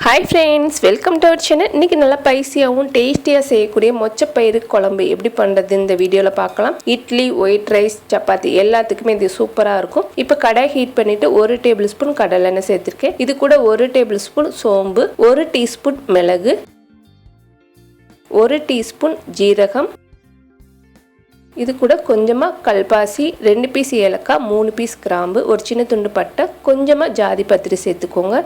Hi friends, welcome to our channel. இன்னைக்கு நல்ல பைசியாவும் டேஸ்டியா செய்யக்கூடிய மொச்சப்பயிறு குழம்பு எப்படி பண்றது இந்த வீடியோல பார்க்கலாம். இட்லி, ஒயிட் ரைஸ், சப்பாத்தி எல்லாத்துக்குமே இது சூப்பரா இருக்கும். இப்போ கடாய் ஹீட் பண்ணிட்டு 1 டேபிள்ஸ்பூன் கடலெண்ணெய் சேர்த்திருக்கேன். இது கூட 1 டேபிள்ஸ்பூன் சோம்பு, 1 டீஸ்பூன் மிளகு, 1 டீஸ்பூன் ஜீரகம், இது கூட கொஞ்சமா கல்பாசி, 2 பீஸ் ஏலக்காய், 3 பீஸ் கிராம்பு, ஒரு சின்ன துண்டு பட்டை, கொஞ்சமா ஜாதி பத்திரி சேர்த்துக்கோங்க.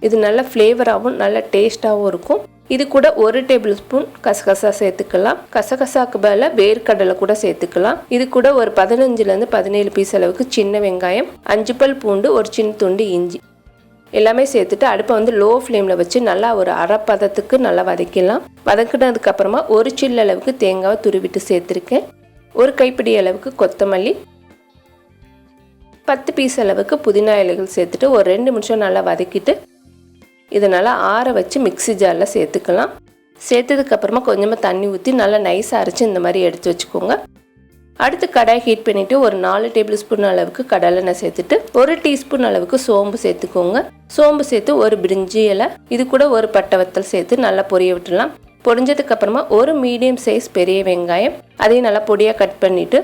இது நல்ல ஃப்ளேவராகவும் நல்ல டேஸ்ட்டாகவும் இருக்கும். இது கூட 1 டேபிள்ஸ்பூன் கசகசா சேர்த்துக்கலாம். கசகசாக்கு பதிலா வேர்க்கடலை கூட சேர்த்துக்கலாம். இது கூட ஒரு 15லேருந்து 17 பீஸ் அளவுக்கு சின்ன வெங்காயம், 5 பல் பூண்டு, ஒரு சின்ன துண்டு இஞ்சி எல்லாமே சேர்த்துட்டு அடுப்பை லோ ஃப்ளேமில் வச்சு நல்லா ஒரு அரை பதத்துக்கு நல்லா வதக்கிடலாம். வதக்கினதுக்கு அப்புறமா ஒரு சில்லு அளவுக்கு தேங்காவை துருவிட்டு சேர்த்துருக்கேன். ஒரு கைப்பிடி அளவுக்கு கொத்தமல்லி, 10 பீஸ் அளவுக்கு புதினா இலைகள் சேர்த்துட்டு ஒரு 2 நிமிஷம் நல்லா வதக்கிட்டு இதை நல்லா ஆற வச்சு மிக்ஸி ஜாரில் சேர்த்துக்கலாம். சேர்த்ததுக்கப்புறமா கொஞ்சமாக தண்ணி ஊற்றி நல்லா நைஸாக அரைச்சி இந்த மாதிரி எடுத்து வச்சுக்கோங்க. அடுத்து கடாய் ஹீட் பண்ணிவிட்டு ஒரு 4 டேபிள் ஸ்பூன் அளவுக்கு கடலெண்ணெய் சேர்த்துட்டு 1 டீஸ்பூன் அளவுக்கு சோம்பு சேர்த்துக்கோங்க. சோம்பு சேர்த்து ஒரு பிரிஞ்சி இலை, இது கூட ஒரு பட்டை வத்தல் சேர்த்து நல்லா பொரிய விட்டுடலாம். பொரிஞ்சதுக்கப்புறமா ஒரு மீடியம் சைஸ் பெரிய வெங்காயம், அதையும் நல்லா பொடியாக கட் பண்ணிவிட்டு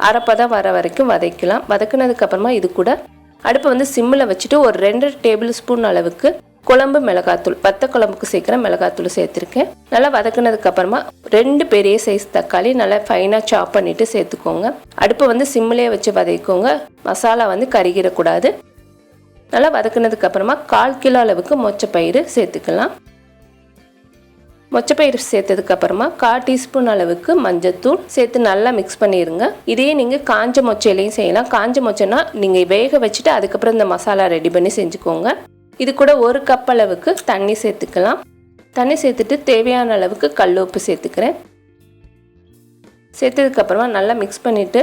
அரைப்பதம் வர வரைக்கும் வதக்கலாம். வதக்குனதுக்கப்புறமா இது கூட அடுப்பை சிம்மில் வச்சுட்டு ஒரு 2 டேபிள் ஸ்பூன் அளவுக்கு குழம்பு மிளகாத்தூள், வத்த குழம்புக்கு சேர்க்குற மிளகாத்தூள் சேர்த்துருக்கேன். நல்லா வதக்குனதுக்கு அப்புறமா 2 பெரிய சைஸ் தக்காளி நல்லா ஃபைனாக சாப் பண்ணிட்டு சேர்த்துக்கோங்க. அடுப்பை சிம்மிலே வச்சு வதக்கிக்கோங்க. மசாலா கருகிடக்கூடாது. நல்லா வதக்குனதுக்கு அப்புறமா 1/4 கிலோ அளவுக்கு மொச்சப்பயிறு சேர்த்துக்கலாம். மொச்சப்பயிறு சேர்த்ததுக்கு அப்புறமா 1/4 டீஸ்பூன் அளவுக்கு மஞ்சத்தூள் சேர்த்து நல்லா மிக்ஸ் பண்ணிடுங்க. இதையே நீங்கள் காஞ்ச மொச்சையிலையும் செய்யலாம். காஞ்ச மொச்சைனா நீங்கள் வேக வச்சுட்டு அதுக்கப்புறம் இந்த மசாலா ரெடி பண்ணி செஞ்சுக்கோங்க. இது கூட 1 கப் அளவுக்கு தண்ணி சேர்த்துக்கலாம். தண்ணி சேர்த்துட்டு தேவையான அளவுக்கு கல் உப்பு சேர்த்துக்கிறேன். சேர்த்ததுக்கப்புறமா நல்லா மிக்ஸ் பண்ணிவிட்டு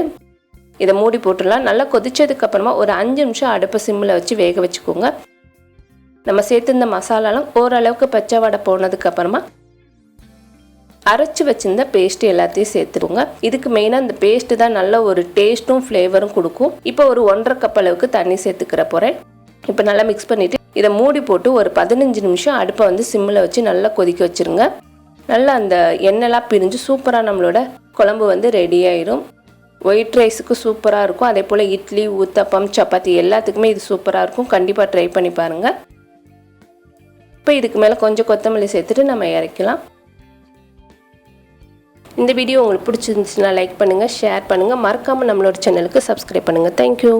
இதை மூடி போட்டுடலாம். நல்லா கொதிச்சதுக்கப்புறமா ஒரு 5 நிமிஷம் அடுப்பை சிம்மில் வச்சு வேக வச்சுக்கோங்க. நம்ம சேர்த்துருந்த மசாலாலாம் ஓரளவுக்கு பச்சை வடை போனதுக்கப்புறமா அரைச்சி வச்சிருந்த பேஸ்ட் எல்லாத்தையும் சேர்த்துருங்க. இதுக்கு மெயினாக இந்த பேஸ்ட்டு தான் நல்ல ஒரு டேஸ்ட்டும் ஃப்ளேவரும் கொடுக்கும். இப்போ ஒரு 1.5 கப் அளவுக்கு தண்ணி சேர்த்துக்கிற போகிறேன். இப்போ நல்லா மிக்ஸ் பண்ணிவிட்டு இதை மூடி போட்டு ஒரு 15 நிமிஷம் அடுப்பை சிம்மில் வச்சு நல்லா கொதிக்க வச்சுருங்க. நல்லா அந்த எண்ணெய்லாம் பிரிஞ்சு சூப்பராக நம்மளோட குழம்பு ரெடி ஆயிடும். ஒயிட் ரைஸுக்கு சூப்பராக இருக்கும். அதே போல் இட்லி, ஊத்தப்பம், சப்பாத்தி எல்லாத்துக்குமே இது சூப்பராக இருக்கும். கண்டிப்பாக ட்ரை பண்ணி பாருங்கள். இப்போ இதுக்கு மேலே கொஞ்சம் கொத்தமல்லி சேர்த்துட்டு நம்ம இறக்கலாம். இந்த வீடியோ உங்களுக்கு பிடிச்சிருந்துச்சுன்னா லைக் பண்ணுங்கள், ஷேர் பண்ணுங்கள், மறக்காமல் நம்மளோட சேனலுக்கு சப்ஸ்கிரைப் பண்ணுங்கள். தேங்க்யூ.